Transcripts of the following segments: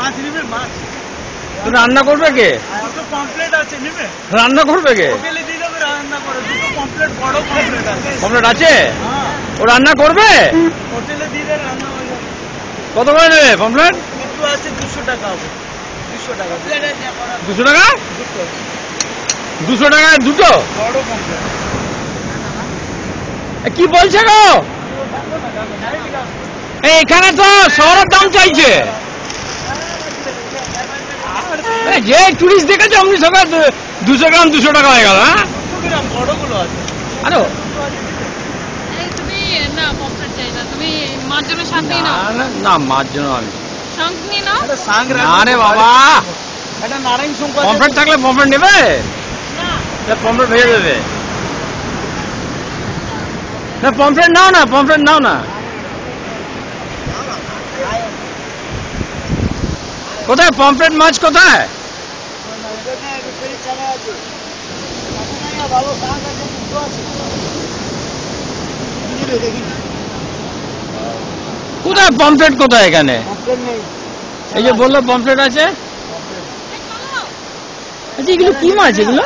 মাছ নিবে মাছ তো রান্না করবে কে? দুটো পমফ্লেট আছে নিবে রান্না করবে কে? হোটেলে দিয়ে দেবে রান্না করে দুটো পমফ্লেট বড় পমফ্লেট আছে পমফ্লেট আছে? হ্যাঁ ও রান্না করবে? হোটেলে দিয়ে দেবে রান্না হয়ে যাবে কত করে নেবে পমফ্লেট? দুটো আছে 200 টাকা হবে 200 টাকা 200 টাকা? দুটো 200 টাকায় দুটো? বড় পমফ্লেট কি বলছে গো? এখানে তো শহরের দাম চাইছে। যে টুরিস্ট দেখেছে অমনি সকাল 200 গ্রাম 200 টাকা হয়ে গেল। হ্যাঁ বড়গুলো আছে আরো তুমি না পমফ্রেট চাই না, তুমি মার জন্য শাক নিয়ে নাও। না মার জন্য আমি শাক নিয়ে নাও। না রে বাবা, এটা নারায়ণ শঙ্কর পমফ্রেট থাকলে পমফ্রেট নেবে? পমফ্রেট ভেজে দেবে। না পমফ্রেট নাও না, পমফ্রেট নাও না। কোথায় পমফ্রেট মাছ কোথায়? কোথায় পমফ্রেট কোথায় এখানে? এই যে বললো পমফ্রেট আছে। আচ্ছা এগুলো কি মাছ এগুলো?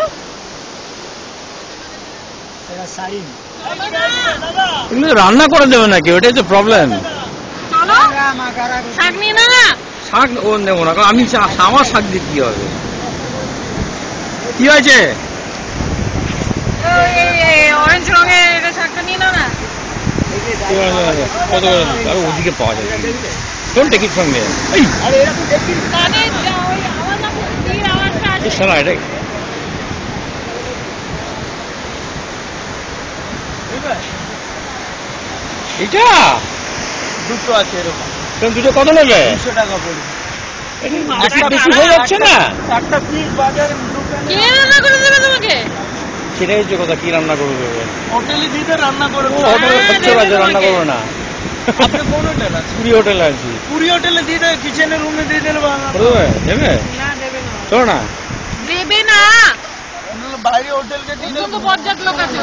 এগুলো রান্না করে দেবে নাকি? ওটাই তো প্রবলেম। চলো শাক নিয়ে নাও না। শাক ও নেবো না, কারণ আমি আমার শাক দিয়ে কি হবে? কি হয়েছে? অরেঞ্জ রঙের এটা শাকটা নিয়ে নাও না। কত করে? আরো ওদিকে পাওয়া যায়। কোন টিকিট সঙ্গে এই কানে ওই আওয়াজ আছে, তীর আওয়াজটা আছে। সারা এটা এটা দুটো আছে এরকম দুটো কত নেবে? 200 টাকা পড়বে বেশি বেশি হয়ে যাচ্ছে না? একটা পিস বাজারে কে রান্না করে দেবে তোমাকে? সেটাই হচ্ছে কথা, কি রান্না করে দেবে? হোটেলে দিতে রান্না করে হোটেলে খরচা আছে, রান্না করবে না। আপনি কোন হোটেল আছে? পুরী হোটেলে আছি। পুরি হোটেলে দিয়ে দেবে, কিচেনের রুমে দিয়ে দেবে দেবে? না দেবে না। চলো না। দেবে না, বাইরে হোটেলকে দিয়ে দেবে। বজ্জাত লোক আছে।